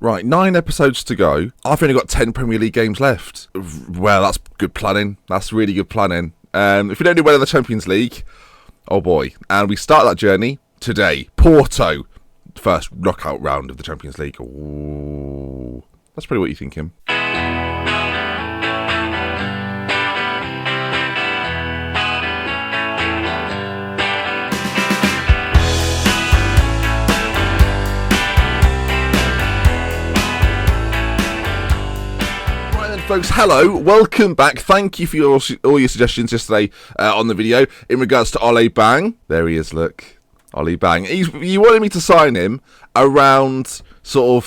Right, 9 episodes to go. I've only got 10 Premier League games left. Well, that's good planning. That's really good planning. If we don't do well in the Champions League, oh boy. And we start that journey today. Porto, first knockout round of the Champions League. Ooh, that's probably what you're thinking. Folks, hello, welcome back. Thank you for all your suggestions yesterday on the video in regards to Ole Bang. There he is, look. Ole Bang. You wanted me to sign him around sort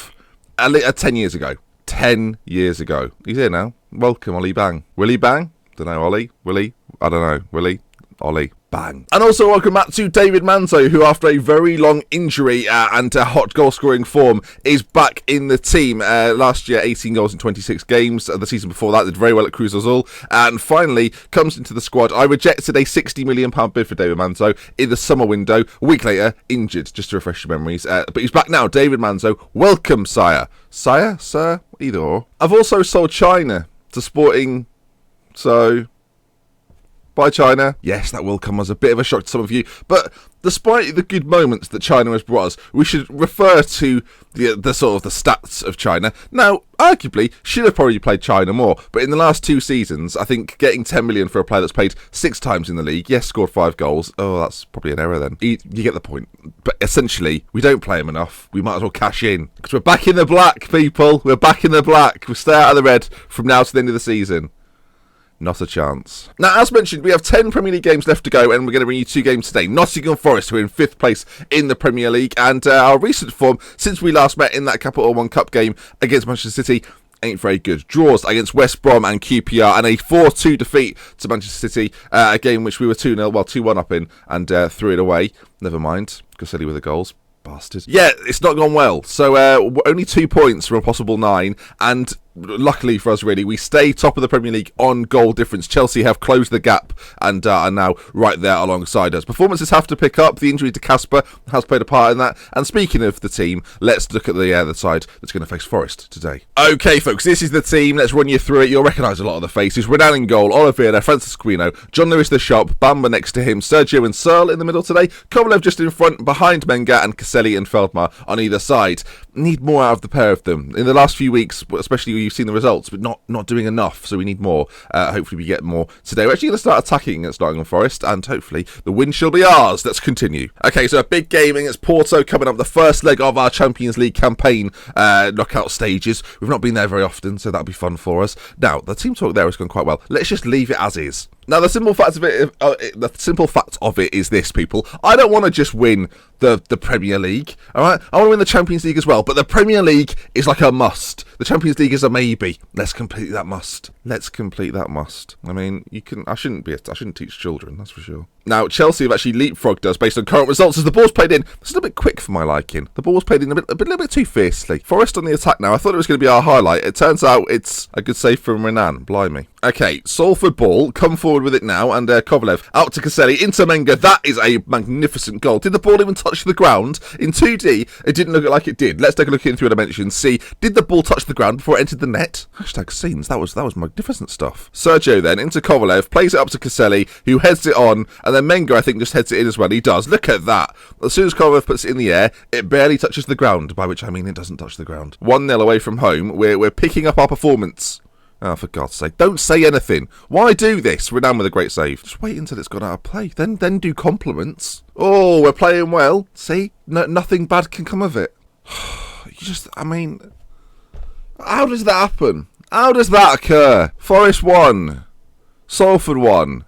of 10 years ago. 10 years ago. He's here now. Welcome, Ole Bang. Will he bang? Don't know, Ollie? Will he? I don't know. Will he? Ollie. Bang. And also welcome back to David Manzo, who after a very long injury and hot goal scoring form is back in the team. Last year 18 goals in 26 games. The season before that did very well at Cruz Azul and finally comes into the squad. I rejected a £60 million bid for David Manzo in the summer window. A week later, injured, just to refresh your memories. But he's back now. David Manzo, welcome, sire. Sire? Sir? Either or. I've also sold China to Sporting, so... Bye, China. Yes, that will come as a bit of a shock to some of you. But despite the good moments that China has brought us, we should refer to the sort of the stats of China. Now, arguably, should have probably played China more. But in the last 2 seasons, I think getting 10 million for a player that's played 6 times in the league, yes, scored 5 goals. Oh, that's probably an error then. You get the point. But essentially, we don't play him enough. We might as well cash in. Because we're back in the black, people. We're back in the black. We'll stay out of the red from now to the end of the season. Not a chance. Now, as mentioned, we have 10 Premier League games left to go, and we're going to bring you 2 games today. Nottingham Forest, who are in 5th place in the Premier League, and our recent form since we last met in that Capital One Cup game against Manchester City ain't very good. Draws against West Brom and QPR, and a 4-2 defeat to Manchester City, a game which we were 2-0, well, 2-1 up in, and threw it away. Never mind, Caselli with the goals. Bastard. Yeah, it's not gone well. So only 2 points from a possible 9, and luckily for us, really, we stay top of the Premier League on goal difference. Chelsea have closed the gap and are now right there alongside us. Performances have to pick up. The injury to Casper has played a part in that. And speaking of the team, let's look at the other side that's going to face Forest today. Okay, folks, this is the team. Let's run you through it. You'll recognise a lot of the faces. Renan in goal, Oliveira, Francis Quino, John Lewis the Shop, Bamba next to him, Sergio and Searle in the middle today, Kovalev just in front, behind Menga, and Caselli and Feldmar on either side. Need more out of the pair of them. In the last few weeks, especially you've seen the results, but not doing enough, so we need more. Hopefully we get more today. We're actually going to start attacking against Nottingham Forest, and hopefully the win shall be ours. Let's continue. Okay, so a big game against Porto coming up, the first leg of our Champions League campaign knockout stages. We've not been there very often, so that'll be fun for us. Now, the team talk there has gone quite well. Let's just leave it as is. Now, the simple fact of it is this, people. I don't want to just win the Premier League, all right? I want to win the Champions League as well, but the Premier League is like a must. The Champions League is a maybe. Let's complete that must. Let's complete that must. I mean, I shouldn't teach children, that's for sure. Now, Chelsea have actually leapfrogged us based on current results as the ball's played in. It's a little bit quick for my liking. The ball's played in a little bit too fiercely. Forest on the attack now. I thought it was going to be our highlight. It turns out it's a good save from Renan. Blimey. Okay, Salford ball. Come forward with it now. And Kovalev out to Caselli. Into Menga. That is a magnificent goal. Did the ball even touch the ground? In 2D, it didn't look like it did. Let's take a look in 3 dimensions. See, did the ball touch the ground before it entered the net? Hashtag scenes. That was magnificent stuff. Sergio then into Kovalev. Plays it up to Caselli, who heads it on. And then Menga, I think, just heads it in as well. He does. Look at that. As soon as Kovalev puts it in the air, it barely touches the ground, by which I mean it doesn't touch the ground. 1-0 away from home. We're picking up our performance. Oh, for God's sake. Don't say anything. Why do this? Renan with a great save. Just wait until it's gone out of play. Then do compliments. Oh, we're playing well. See? Nothing bad can come of it. How does that happen? How does that occur? Forest 1. Salford 1.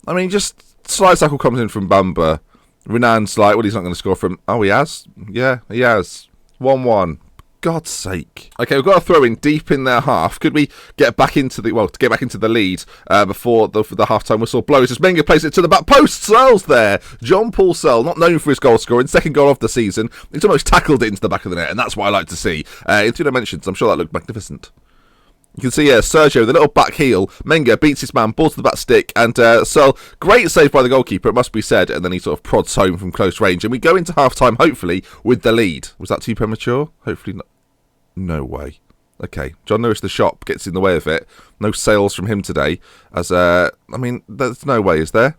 I mean, just slide tackle comes in from Bamba. Renan's like, well, he's not going to score from... Oh, he has? Yeah, he has. 1-1. God's sake. Okay, we've got a throw in deep in their half. Could we get back into the lead before the half-time whistle blows? As Menga plays it to the back post. Searle's there. John Paul Searle, not known for his goal scoring, second goal of the season. He's almost tackled it into the back of the net, and that's what I like to see. In 2 dimensions, I'm sure that looked magnificent. You can see Sergio, the little back heel. Menga beats his man, ball to the back stick, and Searle, great save by the goalkeeper, it must be said, and then he sort of prods home from close range. And we go into half-time, hopefully, with the lead. Was that too premature? Hopefully not. No way. Okay, John Lewis, the shop, gets in the way of it. No sales from him today. As I mean, there's no way, is there?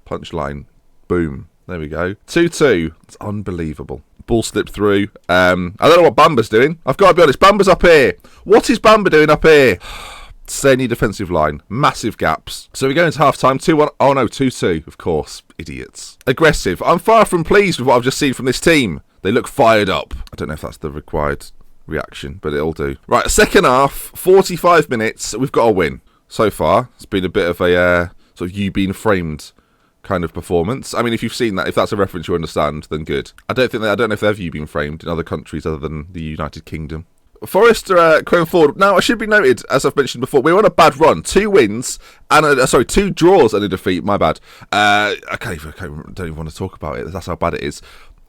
Punchline. Boom. There we go. 2-2. It's unbelievable. Ball slipped through. I don't know what Bamba's doing. I've got to be honest. Bamba's up here. What is Bamba doing up here? Sany defensive line. Massive gaps. So we go into half-time. 2-1. Oh, no. 2-2. Of course. Idiots. Aggressive. I'm far from pleased with what I've just seen from this team. They look fired up. I don't know if that's the required reaction, but it'll do. Right. Second half. 45 minutes. We've got a win. So far, it's been a bit of a sort of you being framed kind of performance. I mean, if you've seen that, if that's a reference you understand, then good. I don't know if they've been framed in other countries other than the United Kingdom. Forest are going forward. Now, it should be noted, as I've mentioned before, we're on a bad run. 2 wins and 2 draws and a defeat. My bad. I don't even want to talk about it. That's how bad it is.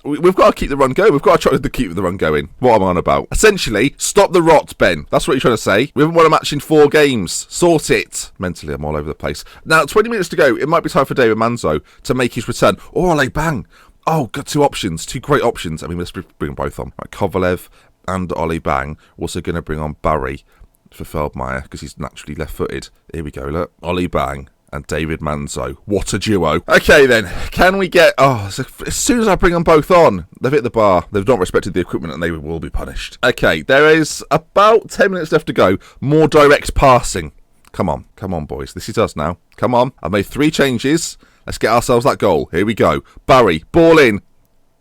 We've got to keep the run going. We've got to try to keep the run going. What am I on about? Essentially, stop the rot, Ben. That's what you're trying to say. We haven't won a match in 4 games. Sort it. Mentally, I'm all over the place. Now, 20 minutes to go. It might be time for David Manzo to make his return. Or Ole Bang. Oh, got 2 options. 2 great options. I mean, let's bring them both on. Right, Kovalev and Ole Bang. We're also going to bring on Barry for Feldmeier because he's naturally left-footed. Here we go, look. Ole Bang and David Manzo. What a duo. Okay, then. Can we get... Oh, so as soon as I bring them both on, they've hit the bar. They've not respected the equipment and they will be punished. Okay, there is about 10 minutes left to go. More direct passing. Come on. Come on, boys. This is us now. Come on. I've made 3 changes. Let's get ourselves that goal. Here we go. Barry, ball in.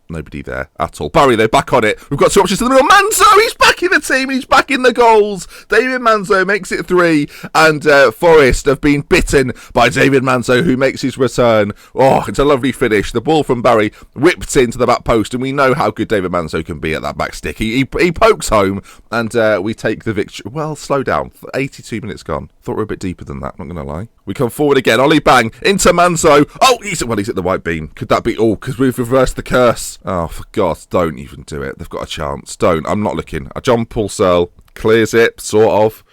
Nobody there at all. Barry, they're back on it. We've got 2 options to the middle. Manzo, he's back in the team. He's back in the goals. David Manzo makes it 3. And Forest have been bitten by David Manzo, who makes his return. Oh, it's a lovely finish. The ball from Barry whipped into the back post. And we know how good David Manzo can be at that back stick. He pokes home. And we take the victory. Well, slow down. 82 minutes gone. Thought we were a bit deeper than that, not going to lie. We come forward again. Ollie Bang into Manzo. Oh, he's at the white beam. Could that be all? Because we've reversed the curse. Oh, for God, don't even do it. They've got a chance. Don't. I'm not looking. John Purcell clears it, sort of.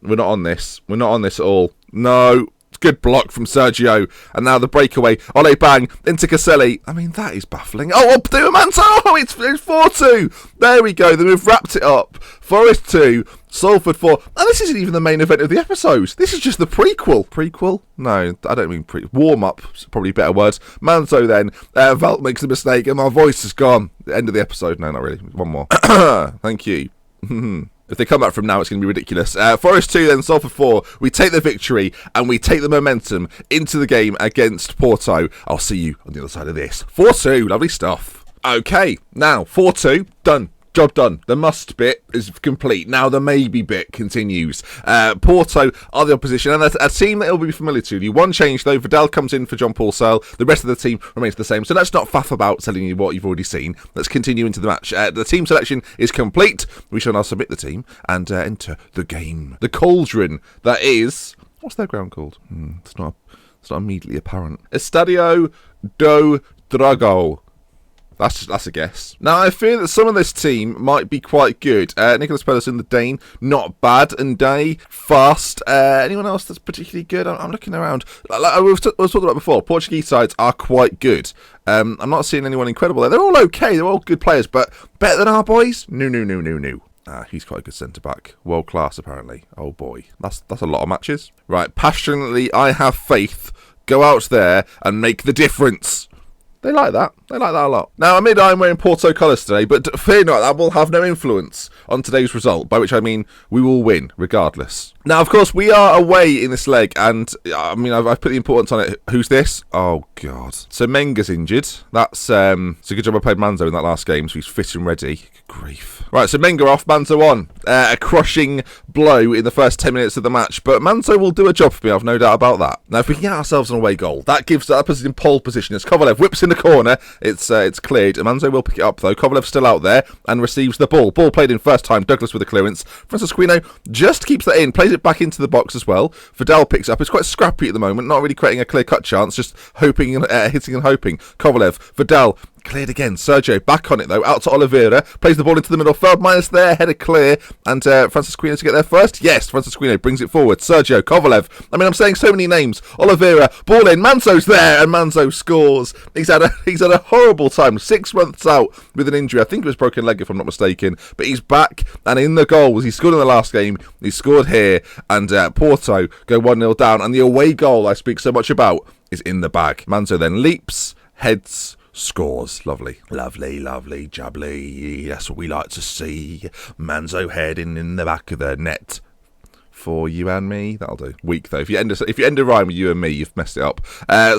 We're not on this. We're not on this at all. No. Good block from Sergio. And now the breakaway. Ole Bang into Caselli. I mean, that is baffling. Oh, do a man. Oh, it's 4-2. There we go. Then we've wrapped it up. Forest 2, Salford 4. And this isn't even the main event of the episode. This is just the prequel. Prequel? No, I don't mean warm-up. Probably better words. Manzo then. Valt makes a mistake and my voice is gone. The end of the episode. No, not really. One more. Thank you. If they come back from now, it's going to be ridiculous. Forest 2, then Salford 4. We take the victory and we take the momentum into the game against Porto. I'll see you on the other side of this. 4-2. Lovely stuff. Okay, now 4-2. Done. Job done. The must bit is complete. Now the maybe bit continues. Porto are the opposition, and a team that will be familiar to you. One change though. Vidal comes in for John Purcell. The rest of the team remains the same. So let's not faff about telling you what you've already seen. Let's continue into the match. The team selection is complete. We shall now submit the team and enter the game. The cauldron that is... What's their ground called? It's not immediately apparent. Estadio do Dragão. That's a guess. Now, I fear that some of this team might be quite good. Nicholas Pedersen, the Dane, not bad. And Day, fast. Anyone else that's particularly good? I'm looking around. Like we was talking about before, Portuguese sides are quite good. I'm not seeing anyone incredible there. They're all okay. They're all good players, but better than our boys? No. He's quite a good centre-back. World class, apparently. Oh, boy. That's a lot of matches. Right, passionately, I have faith. Go out there and make the difference. They like that. They like that a lot. Now, admit I'm wearing Porto colours today, but fear not, that will have no influence on today's result, by which I mean we will win, regardless. Now, of course, we are away in this leg, and I mean, I've put the importance on it. Who's this? Oh, God. So Menga's injured. That's it's a good job I played Manzo in that last game, so he's fit and ready. Good grief. Right, so Menga off, Manzo on. A crushing blow in the first 10 minutes of the match, but Manzo will do a job for me, I've no doubt about that. Now, if we can get ourselves an away goal, that puts us in pole position as Kovalev whips in the corner. It's cleared. Manzo will pick it up, though. Kovalev's still out there and receives the ball. Ball played in first time. Douglas with the clearance. Francisquino just keeps that in, plays it back into the box as well. Vidal picks up. It's quite scrappy at the moment, not really creating a clear-cut chance, just hoping and hitting and hoping. Kovalev, Vidal, cleared again. Sergio back on it though, out to Oliveira, plays the ball into the middle. Feldmaier's there, header clear, and Francisquino to get there first. Yes, Francisquino brings it forward. Sergio, Kovalev. I mean, I'm saying so many names. Oliveira, ball in. Manzo's there, and Manzo scores. He's had a horrible time. 6 months out with an injury. I think it was broken leg if I'm not mistaken, but he's back and in the goals. He scored in the last game. He scored here, and Porto go 1-0 down. And the away goal I speak so much about is in the bag. Manzo then leaps, heads, scores. Lovely, lovely, lovely, jubbly. That's what we like to see. Manzo heading in the back of the net for you and me. That'll do. Weak though. If you end a rhyme with you and me, you've messed it up.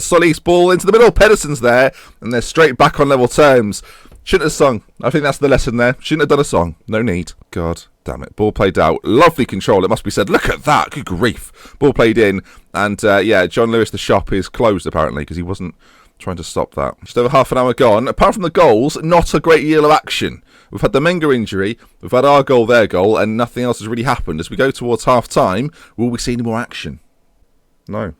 Solly's ball into the middle. Pedersen's there, and they're straight back on level terms. Shouldn't have sung. I think that's the lesson there. Shouldn't have done a song. No need. God damn it. Ball played out. Lovely control, it must be said. Look at that. Good grief. Ball played in. And, John Lewis, the shop, is closed, apparently, because he wasn't trying to stop that. Just over half an hour gone. Apart from the goals, not a great deal of action. We've had the Menga injury. We've had our goal, their goal, and nothing else has really happened. As we go towards half-time, will we see any more action? No.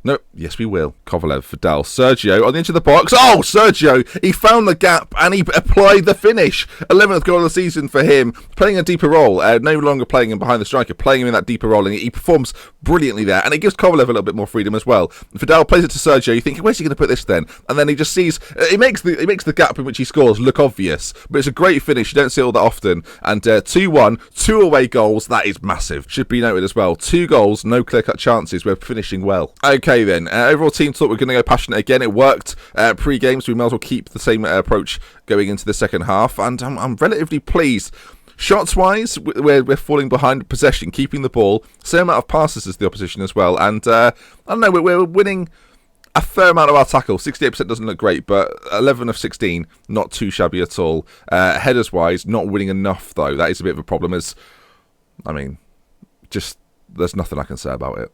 No, yes we will. Kovalev, Vidal, Sergio on the edge of the box. Oh, Sergio! He found the gap and he applied the finish. 11th goal of the season for him. Playing a deeper role. No longer playing him behind the striker, playing him in that deeper role, and he performs brilliantly there. And it gives Kovalev a little bit more freedom as well. Vidal plays it to Sergio. You think, where's he going to put this then? And then he just sees it makes the gap in which he scores look obvious. But it's a great finish. You don't see it all that often. And 2-1, 2 away goals. That is massive. Should be noted as well. 2 goals, no clear-cut chances. We're finishing well. Okay then. Overall team thought we were going to go passionate again. It worked pre-game, so we might as well keep the same approach going into the second half. And I'm relatively pleased. Shots-wise, we're falling behind possession, keeping the ball. Same amount of passes as the opposition as well. And I don't know, we're winning a fair amount of our tackles. 68% doesn't look great, but 11 of 16, not too shabby at all. Headers-wise, not winning enough, though. That is a bit of a problem. There's nothing I can say about it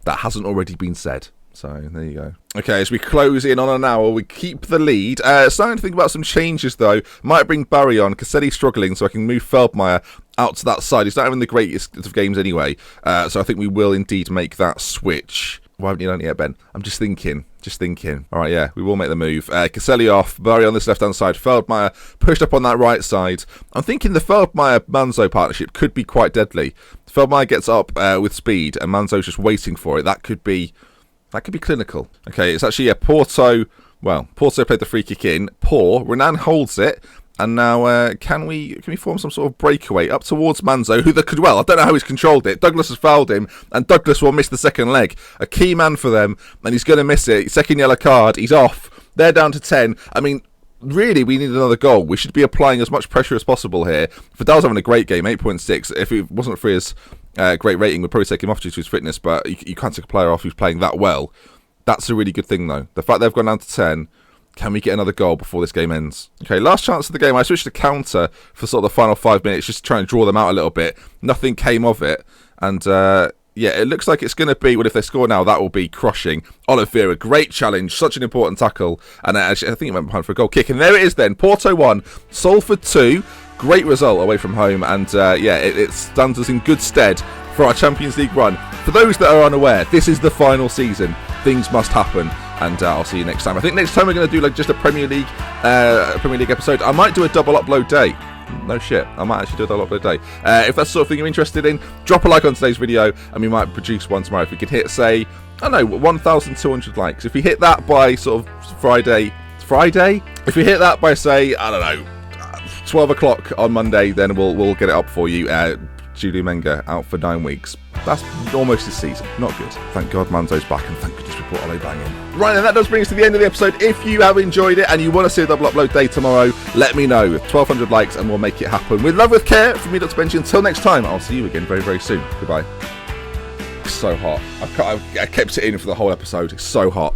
that hasn't already been said. So, there you go. Okay, as we close in on an hour, we keep the lead. Starting to think about some changes, though. Might bring Barry on. Cassetti's struggling, so I can move Feldmaier out to that side. He's not having the greatest of games anyway. So I think we will indeed make that switch. Why haven't you done it yet, Ben? I'm just thinking. All right, yeah, we will make the move. Caselli off, Barry on this left-hand side, Feldmaier pushed up on that right side. I'm thinking the Feldmaier-Manzo partnership could be quite deadly. Feldmaier gets up with speed, and Manzo's just waiting for it. That could be clinical. Okay, it's actually Porto. Well, Porto played the free kick in. Renan holds it. And now, can we form some sort of breakaway up towards Manzo, who I don't know how he's controlled it. Douglas has fouled him, and Douglas will miss the second leg. A key man for them, and he's going to miss it. Second yellow card, he's off. They're down to 10. I mean, really, we need another goal. We should be applying as much pressure as possible here. Vidal's having a great game, 8.6. If it wasn't for his great rating, we'd probably take him off due to his fitness, but you can't take a player off who's playing that well. That's a really good thing, though. The fact they've gone down to 10, can we get another goal before this game ends? Okay, last chance of the game. I switched to counter for sort of the final 5 minutes, just to try and draw them out a little bit. Nothing came of it, and it looks like it's going to be, well, if they score now, that will be crushing. Oliveira, great challenge, such an important tackle, and actually, I think it went behind for a goal kick, and there it is then, Porto 1, Salford 2, great result away from home, and it stands us in good stead for our Champions League run. For those that are unaware, this is the final season, things must happen, and I'll see you next time. I think next time we're going to do just a Premier League episode. I might do a double upload day. No shit, I might actually do a double upload day. If that's the sort of thing you're interested in, drop a like on today's video, and we might produce one tomorrow. If we could hit, say, I don't know, 1,200 likes. If we hit that by sort of Friday? If we hit that by, say, I don't know, 12 o'clock on Monday, then we'll get it up for you. Julian Menga out for 9 weeks. That's almost his season. Not good. Thank God Manzo's back, and thank goodness we brought Ole Bang in. Right, then that does bring us to the end of the episode. If you have enjoyed it and you want to see a double upload day tomorrow, let me know. 1,200 likes and we'll make it happen. With love, with care, from me, Dr. Benji. Until next time, I'll see you again very, very soon. Goodbye. It's so hot. I kept it in for the whole episode. It's so hot.